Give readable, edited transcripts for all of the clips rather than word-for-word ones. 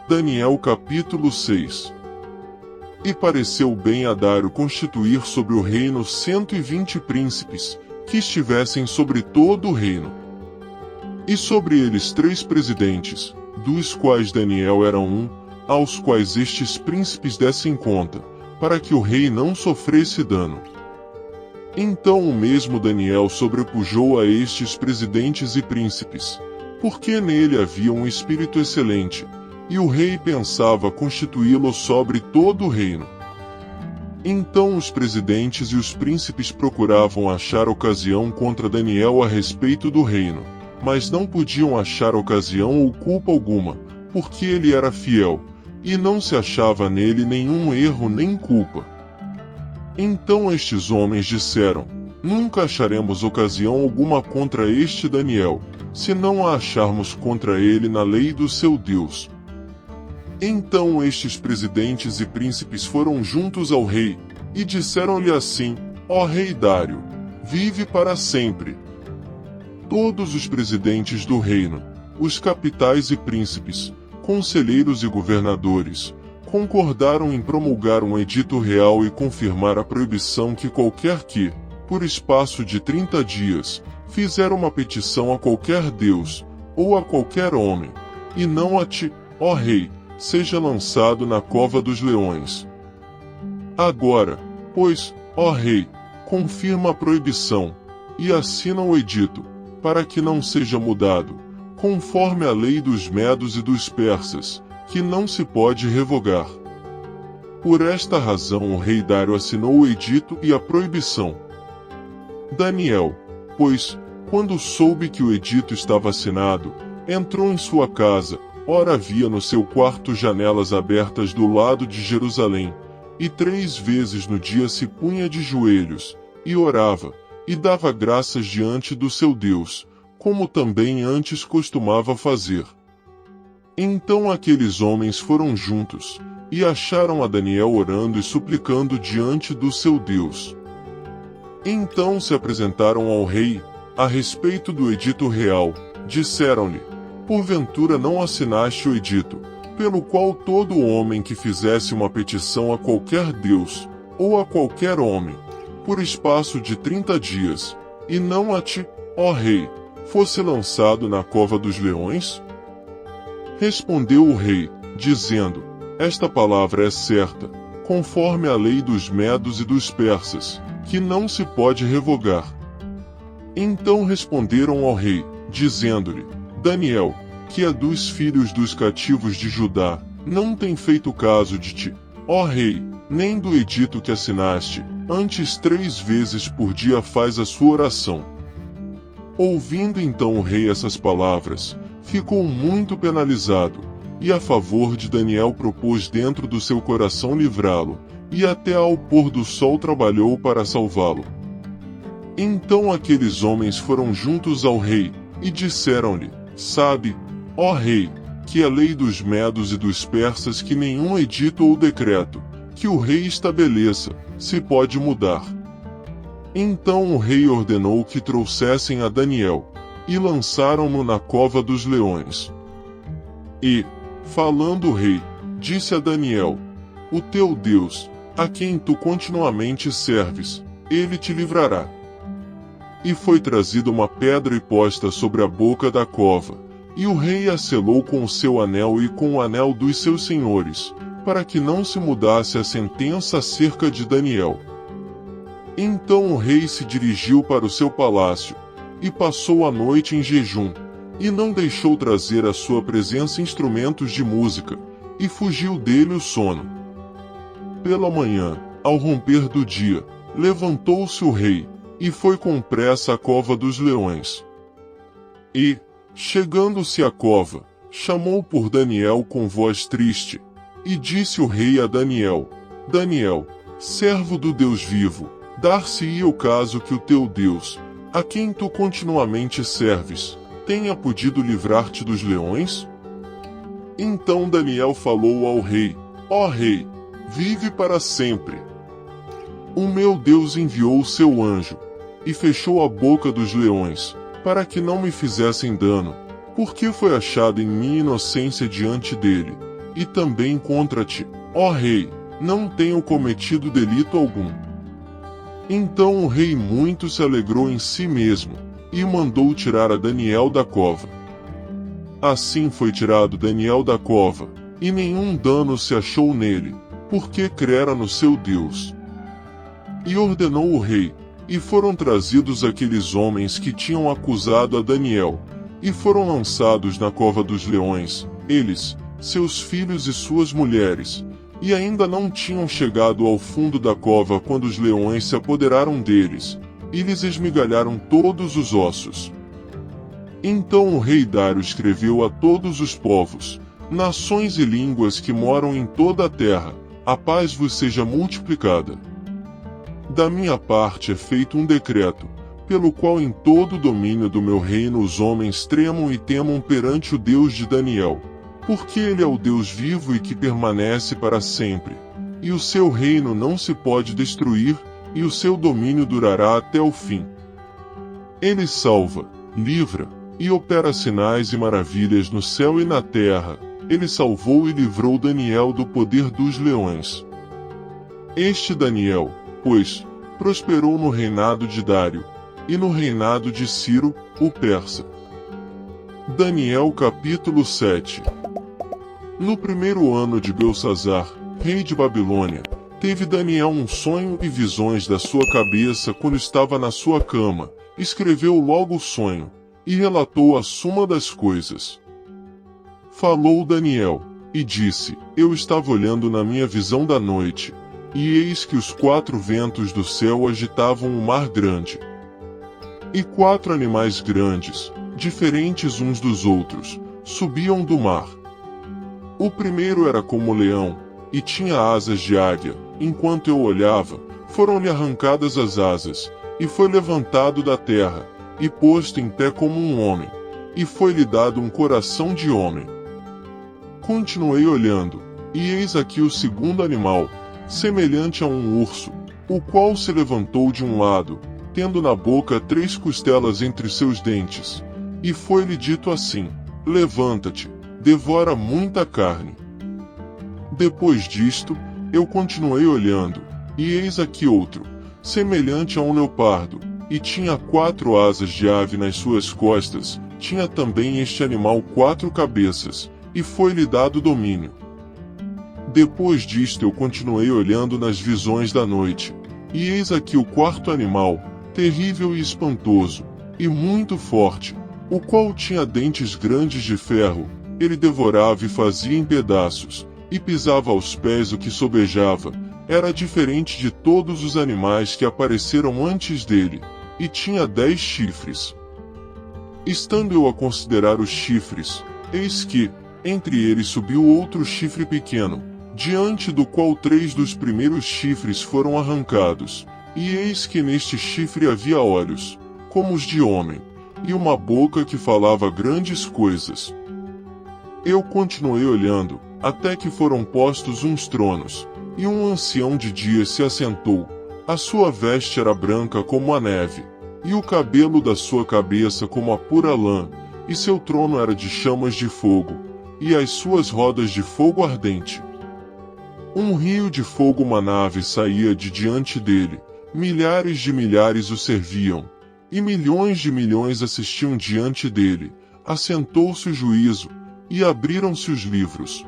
Daniel capítulo 6. E pareceu bem a Dário constituir sobre o reino 120 príncipes, que estivessem sobre todo o reino. E sobre eles 3 presidentes, dos quais Daniel era um, aos quais estes príncipes dessem conta, para que o rei não sofresse dano. Então o mesmo Daniel sobrepujou a estes presidentes e príncipes, porque nele havia um espírito excelente, e o rei pensava constituí-lo sobre todo o reino. Então os presidentes e os príncipes procuravam achar ocasião contra Daniel a respeito do reino, mas não podiam achar ocasião ou culpa alguma, porque ele era fiel, e não se achava nele nenhum erro nem culpa. Então estes homens disseram: nunca acharemos ocasião alguma contra este Daniel, se não a acharmos contra ele na lei do seu Deus. Então estes presidentes e príncipes foram juntos ao rei, e disseram-lhe assim: ó rei Dário, vive para sempre. Todos os presidentes do reino, os capitais e príncipes, conselheiros e governadores, concordaram em promulgar um edito real e confirmar a proibição que qualquer que, por espaço de 30 dias, fizer uma petição a qualquer deus, ou a qualquer homem, e não a ti, ó rei, seja lançado na cova dos leões. Agora, pois, ó rei, confirma a proibição, e assina o edito, para que não seja mudado, conforme a lei dos medos e dos persas, que não se pode revogar. Por esta razão o rei Dário assinou o edito e a proibição. Daniel, pois, quando soube que o edito estava assinado, entrou em sua casa. Ora havia no seu quarto janelas abertas do lado de Jerusalém, e 3 vezes no dia se punha de joelhos, e orava, e dava graças diante do seu Deus, como também antes costumava fazer. Então aqueles homens foram juntos, e acharam a Daniel orando e suplicando diante do seu Deus. Então se apresentaram ao rei, a respeito do edito real, disseram-lhe: porventura não assinaste o edito, pelo qual todo homem que fizesse uma petição a qualquer deus, ou a qualquer homem, por espaço de 30 dias, e não a ti, ó rei, fosse lançado na cova dos leões? Respondeu o rei, dizendo: esta palavra é certa, conforme a lei dos medos e dos persas, que não se pode revogar. Então responderam ao rei, dizendo-lhe: Daniel, que é dos filhos dos cativos de Judá, não tem feito caso de ti, ó rei, nem do edito que assinaste, antes 3 vezes por dia faz a sua oração. Ouvindo então o rei essas palavras, ficou muito penalizado, e a favor de Daniel propôs dentro do seu coração livrá-lo, e até ao pôr do sol trabalhou para salvá-lo. Então aqueles homens foram juntos ao rei, e disseram-lhe: sabe, ó rei, que a lei dos medos e dos persas que nenhum edito ou decreto, que o rei estabeleça, se pode mudar. Então o rei ordenou que trouxessem a Daniel, e lançaram-no na cova dos leões. E, falando o rei, disse a Daniel: o teu Deus, a quem tu continuamente serves, ele te livrará. E foi trazida uma pedra e posta sobre a boca da cova, e o rei a selou com o seu anel e com o anel dos seus senhores, para que não se mudasse a sentença acerca de Daniel. Então o rei se dirigiu para o seu palácio, e passou a noite em jejum, e não deixou trazer à sua presença instrumentos de música, e fugiu dele o sono. Pela manhã, ao romper do dia, levantou-se o rei, e foi com pressa à cova dos leões. E, chegando-se à cova, chamou por Daniel com voz triste, e disse o rei a Daniel: Daniel, servo do Deus vivo, dar-se-ia o caso que o teu Deus, a quem tu continuamente serves, tenha podido livrar-te dos leões? Então Daniel falou ao rei: ó rei, vive para sempre. O meu Deus enviou o seu anjo, e fechou a boca dos leões, para que não me fizessem dano, porque foi achada em mim inocência diante dele, e também contra ti, ó rei, não tenho cometido delito algum. Então o rei muito se alegrou em si mesmo, e mandou tirar a Daniel da cova. Assim foi tirado Daniel da cova, e nenhum dano se achou nele, porque crera no seu Deus. E ordenou o rei, e foram trazidos aqueles homens que tinham acusado a Daniel, e foram lançados na cova dos leões, eles, seus filhos e suas mulheres, e ainda não tinham chegado ao fundo da cova quando os leões se apoderaram deles, e lhes esmigalharam todos os ossos. Então o rei Dário escreveu a todos os povos, nações e línguas que moram em toda a terra, a paz vos seja multiplicada. Da minha parte é feito um decreto, pelo qual em todo o domínio do meu reino os homens tremam e temam perante o Deus de Daniel, porque ele é o Deus vivo e que permanece para sempre, e o seu reino não se pode destruir, e o seu domínio durará até o fim. Ele salva, livra, e opera sinais e maravilhas no céu e na terra, ele salvou e livrou Daniel do poder dos leões. Este Daniel, pois, prosperou no reinado de Dário, e no reinado de Ciro, o persa. Daniel capítulo 7. No primeiro ano de Belsazar, rei de Babilônia, teve Daniel um sonho e visões da sua cabeça quando estava na sua cama, escreveu logo o sonho, e relatou a suma das coisas. Falou Daniel, e disse, eu estava olhando na minha visão da noite, e eis que os 4 ventos do céu agitavam o mar grande. E 4 animais grandes, diferentes uns dos outros, subiam do mar. O primeiro era como leão, e tinha asas de águia. Enquanto eu olhava, foram-lhe arrancadas as asas, e foi levantado da terra, e posto em pé como um homem, e foi-lhe dado um coração de homem. Continuei olhando, e eis aqui o segundo animal, semelhante a um urso, o qual se levantou de um lado, tendo na boca 3 costelas entre seus dentes, e foi-lhe dito assim, levanta-te, devora muita carne. Depois disto, eu continuei olhando, e eis aqui outro, semelhante a um leopardo, e tinha 4 asas de ave nas suas costas, tinha também este animal 4 cabeças, e foi-lhe dado domínio. Depois disto eu continuei olhando nas visões da noite, e eis aqui o 4º animal, terrível e espantoso, e muito forte, o qual tinha dentes grandes de ferro, ele devorava e fazia em pedaços, e pisava aos pés o que sobejava, era diferente de todos os animais que apareceram antes dele, e tinha 10 chifres. Estando eu a considerar os chifres, eis que, entre eles subiu outro chifre pequeno, diante do qual 3 dos primeiros chifres foram arrancados, e eis que neste chifre havia olhos, como os de homem, e uma boca que falava grandes coisas. Eu continuei olhando, até que foram postos uns tronos, e um ancião de dias se assentou, a sua veste era branca como a neve, e o cabelo da sua cabeça como a pura lã, e seu trono era de chamas de fogo, e as suas rodas de fogo ardente. Um rio de fogo uma nave saía de diante dele, milhares de milhares o serviam, e milhões de milhões assistiam diante dele, assentou-se o juízo, e abriram-se os livros.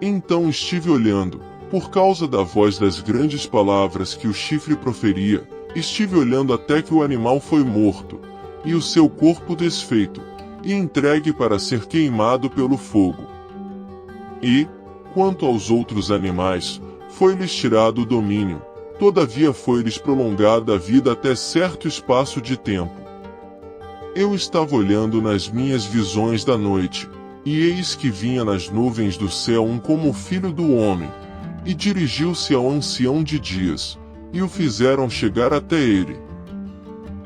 Então estive olhando, por causa da voz das grandes palavras que o chifre proferia, estive olhando até que o animal foi morto, e o seu corpo desfeito, e entregue para ser queimado pelo fogo. E, quanto aos outros animais, foi-lhes tirado o domínio, todavia foi-lhes prolongada a vida até certo espaço de tempo. Eu estava olhando nas minhas visões da noite, e eis que vinha nas nuvens do céu um como o filho do homem, e dirigiu-se ao ancião de dias, e o fizeram chegar até ele.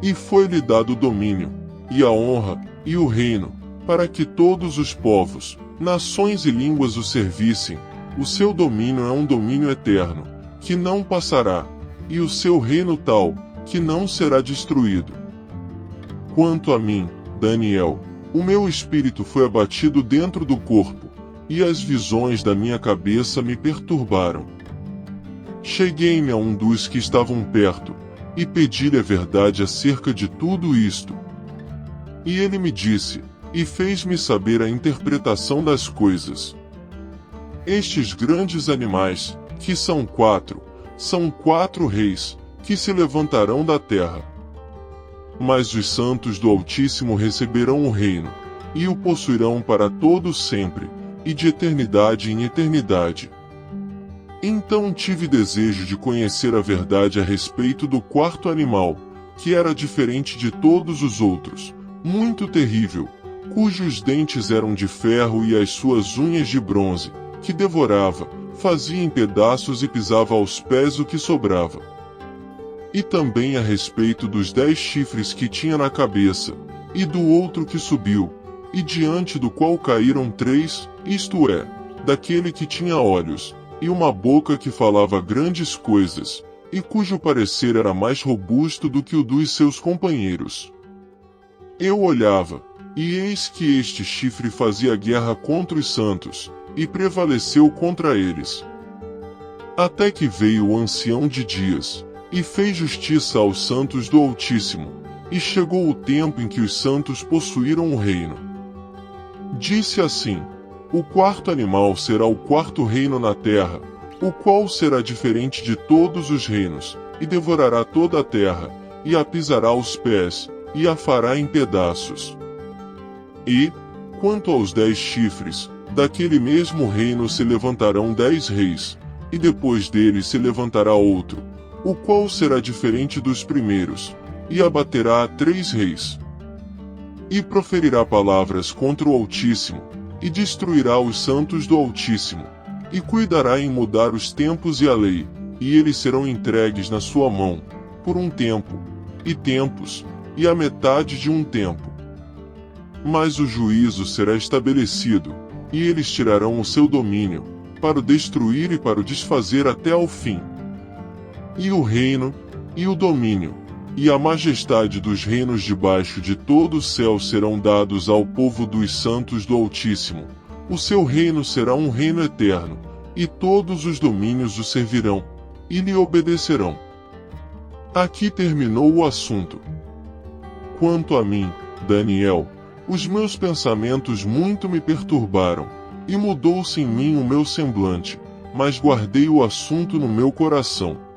E foi-lhe dado o domínio, e a honra, e o reino, para que todos os povos, nações e línguas o servissem. O seu domínio é um domínio eterno, que não passará, e o seu reino tal, que não será destruído. Quanto a mim, Daniel, o meu espírito foi abatido dentro do corpo, e as visões da minha cabeça me perturbaram. Cheguei-me a um dos que estavam perto, e pedi-lhe a verdade acerca de tudo isto. E ele me disse, e fez-me saber a interpretação das coisas. Estes grandes animais, que são quatro reis, que se levantarão da terra. Mas os santos do Altíssimo receberão o reino, e o possuirão para todo sempre, e de eternidade em eternidade. Então tive desejo de conhecer a verdade a respeito do quarto animal, que era diferente de todos os outros, muito terrível, cujos dentes eram de ferro e as suas unhas de bronze, que devorava, fazia em pedaços e pisava aos pés o que sobrava. E também a respeito dos 10 chifres que tinha na cabeça, e do outro que subiu, e diante do qual caíram 3, isto é, daquele que tinha olhos, e uma boca que falava grandes coisas, e cujo parecer era mais robusto do que o dos seus companheiros. Eu olhava, e eis que este chifre fazia guerra contra os santos, e prevaleceu contra eles. Até que veio o ancião de dias, e fez justiça aos santos do Altíssimo, e chegou o tempo em que os santos possuíram o reino. Disse assim: o quarto animal será o quarto reino na terra, o qual será diferente de todos os reinos, e devorará toda a terra, e a pisará aos pés, e a fará em pedaços. E, quanto aos 10 chifres, daquele mesmo reino se levantarão 10 reis, e depois dele se levantará outro, o qual será diferente dos primeiros, e abaterá a 3 reis. E proferirá palavras contra o Altíssimo, e destruirá os santos do Altíssimo, e cuidará em mudar os tempos e a lei, e eles serão entregues na sua mão, por um tempo, e tempos, e a metade de um tempo. Mas o juízo será estabelecido, e eles tirarão o seu domínio, para o destruir e para o desfazer até ao fim. E o reino, e o domínio, e a majestade dos reinos debaixo de todo o céu serão dados ao povo dos santos do Altíssimo. O seu reino será um reino eterno, e todos os domínios o servirão, e lhe obedecerão. Aqui terminou o assunto. Quanto a mim, Daniel, os meus pensamentos muito me perturbaram, e mudou-se em mim o meu semblante, mas guardei o assunto no meu coração.